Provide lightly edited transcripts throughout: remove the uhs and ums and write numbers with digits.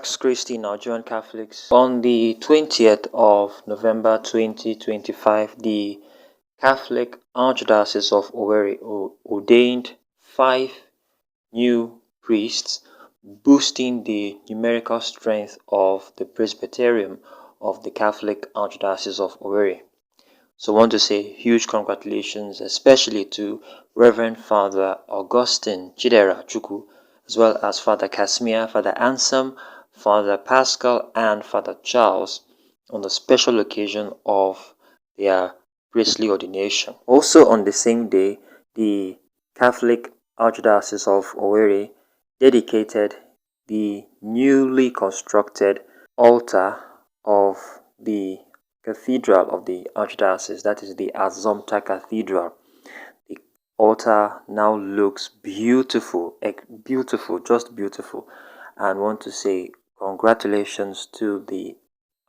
Sacristy, Nigerian Catholics. On the 20th of November 2025, the Catholic Archdiocese of Owerri ordained 5 new priests, boosting the numerical strength of the Presbyterium of the Catholic Archdiocese of Owerri. So I want to say huge congratulations, especially to Reverend Father Augustine Chidera Chukwu, as well as Father Casimir, Father Anselm, Father Pascal, and Father Charles on the special occasion of their priestly ordination. Also on the same day, the Catholic Archdiocese of Owerri dedicated the newly constructed altar of the Cathedral of the Archdiocese, that is the Assumpta Cathedral. The altar now looks beautiful, just beautiful. And want to say congratulations to the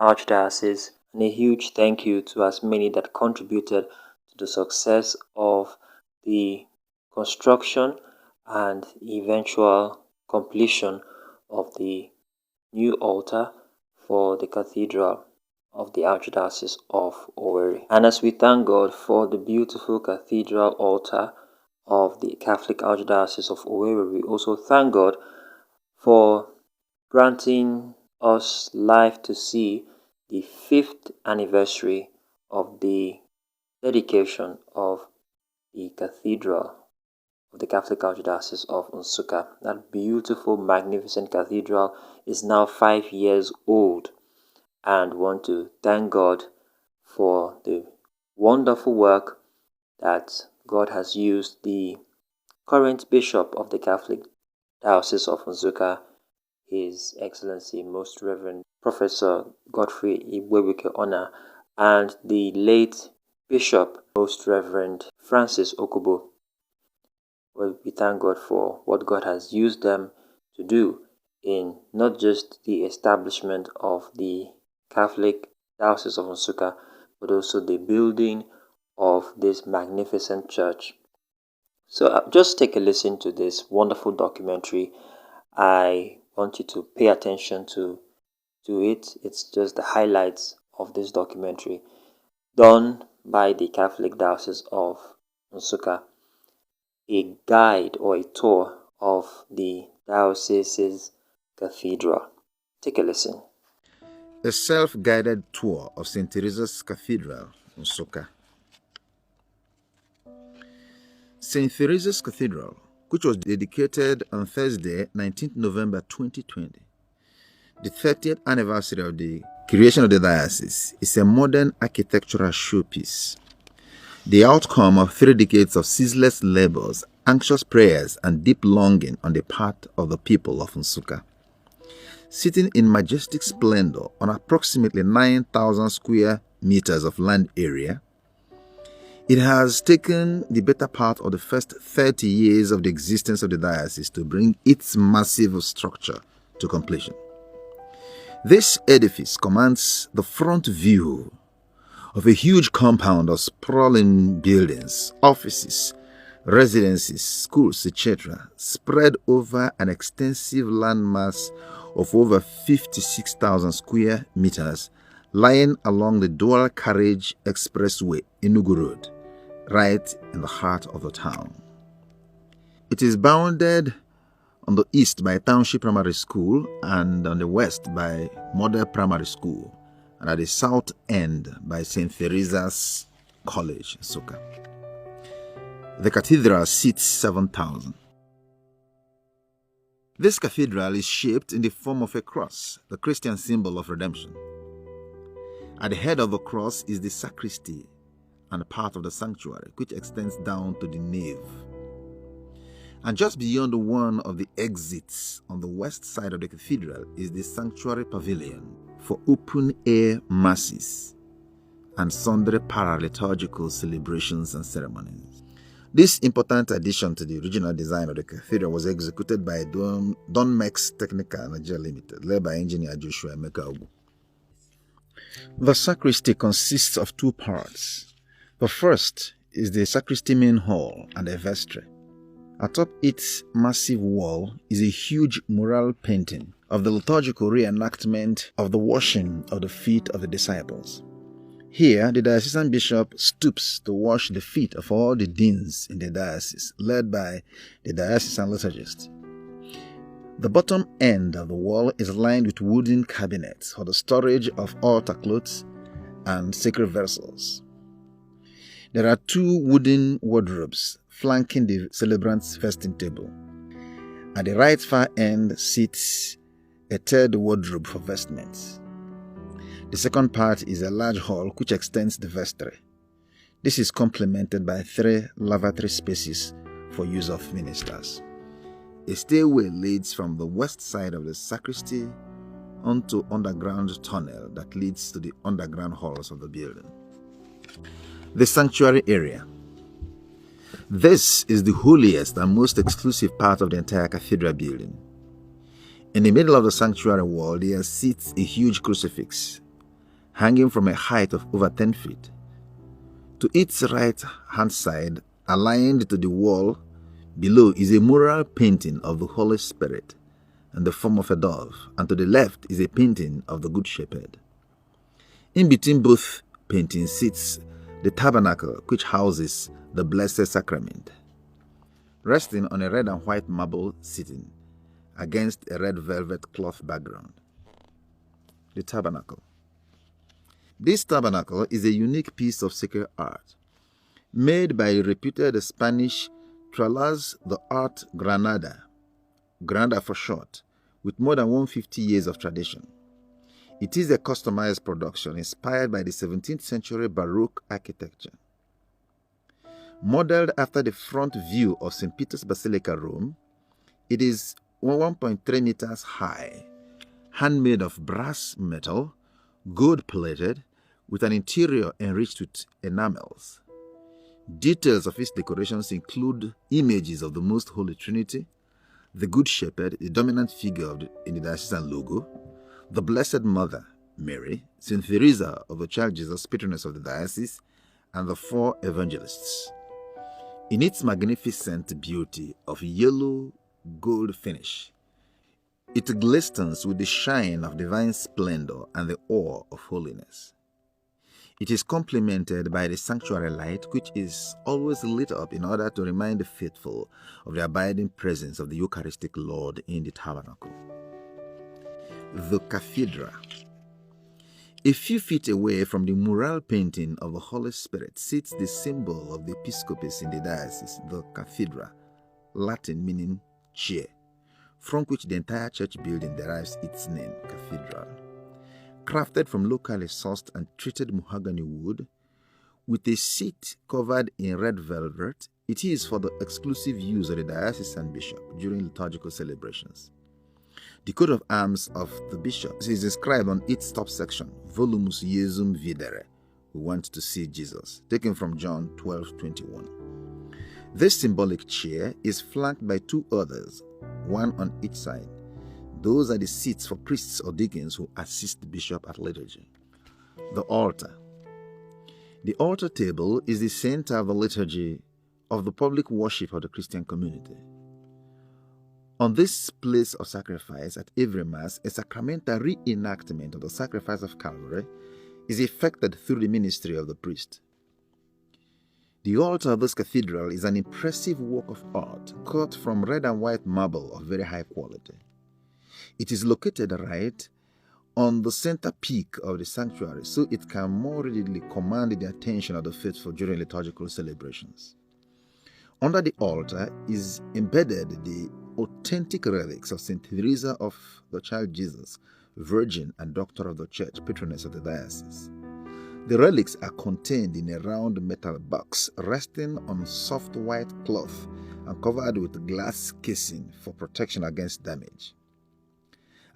Archdiocese and a huge thank you to as many that contributed to the success of the construction and eventual completion of the new altar for the Cathedral of the Archdiocese of Owerri. And as we thank God for the beautiful cathedral altar of the Catholic Archdiocese of Owerri, we also thank God for granting us life to see the 5th anniversary of the dedication of the Cathedral of the Catholic Archdiocese of Nsukka. That beautiful, magnificent cathedral is now 5 years old, and want to thank God for the wonderful work that God has used the current Bishop of the Catholic Diocese of Nsukka, His Excellency Most Reverend Professor Godfrey Igwewike Ona, and the late Bishop Most Reverend Francis Okubo. Well, we thank God for what God has used them to do in not just the establishment of the Catholic Diocese of Nsukka, but also the building of this magnificent church. So just take a listen to this wonderful documentary. I want you to pay attention to it. It's just the highlights of this documentary done by the Catholic Diocese of Nsukka, a guide or a tour of the diocese's cathedral. Take a listen. A self-guided tour of St. Theresa's Cathedral Nsukka. St. Theresa's Cathedral, which was dedicated on Thursday, 19th November 2020, the 30th anniversary of the creation of the diocese, is a modern architectural showpiece. The outcome of 3 decades of ceaseless labors, anxious prayers, and deep longing on the part of the people of Nsukka. Sitting in majestic splendor on approximately 9,000 square meters of land area, it has taken the better part of the first 30 years of the existence of the diocese to bring its massive structure to completion. This edifice commands the front view of a huge compound of sprawling buildings, offices, residences, schools, etc., spread over an extensive landmass of over 56,000 square meters, lying along the dual carriage expressway Enugu Road, right in the heart of the town. It is bounded on the east by Township Primary School and on the west by Model Primary School, and at the south end by St. Theresa's College, Nsukka. The cathedral seats 7,000. This cathedral is shaped in the form of a cross, the Christian symbol of redemption. At the head of the cross is the sacristy and part of the sanctuary, which extends down to the nave. And just beyond one of the exits on the west side of the cathedral is the sanctuary pavilion for open-air masses and sundry paraliturgical celebrations and ceremonies. This important addition to the original design of the cathedral was executed by Donmex Technical Nigeria Limited, led by engineer Joshua Emeka Ogu. The sacristy consists of 2 parts. The first is the sacristy main hall and a vestry. Atop its massive wall is a huge mural painting of the liturgical reenactment of the washing of the feet of the disciples. Here, the diocesan bishop stoops to wash the feet of all the deans in the diocese, led by the diocesan liturgist. The bottom end of the wall is lined with wooden cabinets for the storage of altar clothes and sacred vessels. There are 2 wooden wardrobes flanking the celebrant's feasting table. At the right far end sits a 3rd wardrobe for vestments. The second part is a large hall which extends the vestry. This is complemented by 3 lavatory spaces for use of ministers. A stairway leads from the west side of the sacristy onto underground tunnel that leads to the underground halls of the building. The sanctuary area. This is the holiest and most exclusive part of the entire cathedral building. In the middle of the sanctuary wall, there sits a huge crucifix, hanging from a height of over 10 feet. To its right-hand side, aligned to the wall below, is a mural painting of the Holy Spirit in the form of a dove, and to the left is a painting of the Good Shepherd. In between both paintings sits the tabernacle, which houses the Blessed Sacrament, resting on a red and white marble seating against a red velvet cloth background. The tabernacle. This tabernacle is a unique piece of sacred art, made by reputed Spanish Trallas de Art Granada for short, with more than 150 years of tradition. It is a customized production inspired by the 17th century Baroque architecture. Modeled after the front view of St. Peter's Basilica, Rome, it is 1.3 meters high, handmade of brass metal, gold-plated, with an interior enriched with enamels. Details of its decorations include images of the Most Holy Trinity, the Good Shepherd, the dominant figure in the diocesan logo, the Blessed Mother, Mary, St. Theresa of the Child Jesus, patroness of the diocese, and the 4 evangelists. In its magnificent beauty of yellow gold finish, it glistens with the shine of divine splendor and the awe of holiness. It is complemented by the sanctuary light, which is always lit up in order to remind the faithful of the abiding presence of the Eucharistic Lord in the tabernacle. The Cathedra. A few feet away from the mural painting of the Holy Spirit sits the symbol of the episcopus in the diocese, the Cathedra, Latin meaning chair, from which the entire church building derives its name, Cathedral. Crafted from locally sourced and treated mahogany wood, with a seat covered in red velvet, it is for the exclusive use of the diocesan bishop during liturgical celebrations. The coat of arms of the bishop is inscribed on its top section, Volumus Iesum Videre, we want to see Jesus, taken from John 12:21. This symbolic chair is flanked by 2 others, one on each side. Those are the seats for priests or deacons who assist the bishop at liturgy. The altar. The altar table is the center of the liturgy of the public worship of the Christian community. On this place of sacrifice at every Mass, a sacramental reenactment of the sacrifice of Calvary is effected through the ministry of the priest. The altar of this cathedral is an impressive work of art cut from red and white marble of very high quality. It is located right on the center peak of the sanctuary, so it can more readily command the attention of the faithful during liturgical celebrations. Under the altar is embedded the authentic relics of St. Theresa of the Child Jesus, Virgin and Doctor of the Church, patroness of the diocese. The relics are contained in a round metal box resting on soft white cloth and covered with glass casing for protection against damage.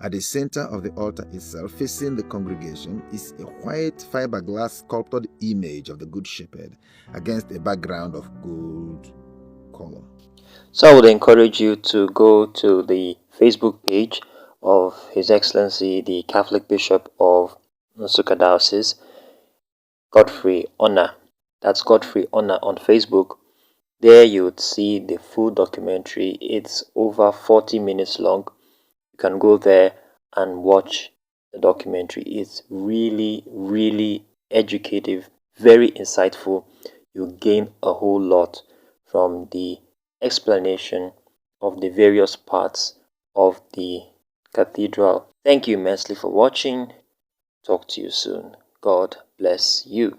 At the center of the altar itself, facing the congregation, is a white fiberglass sculpted image of the Good Shepherd against a background of gold color. So I would encourage you to go to the Facebook page of His Excellency the Catholic Bishop of Nsukka Diocese, Godfrey Honor. That's Godfrey Honor on Facebook. There you would see the full documentary. It's over 40 minutes long. You can go there and watch the documentary. It's really, really educative, very insightful. You gain a whole lot from the explanation of the various parts of the cathedral. Thank you immensely for watching. Talk to you soon. God bless you.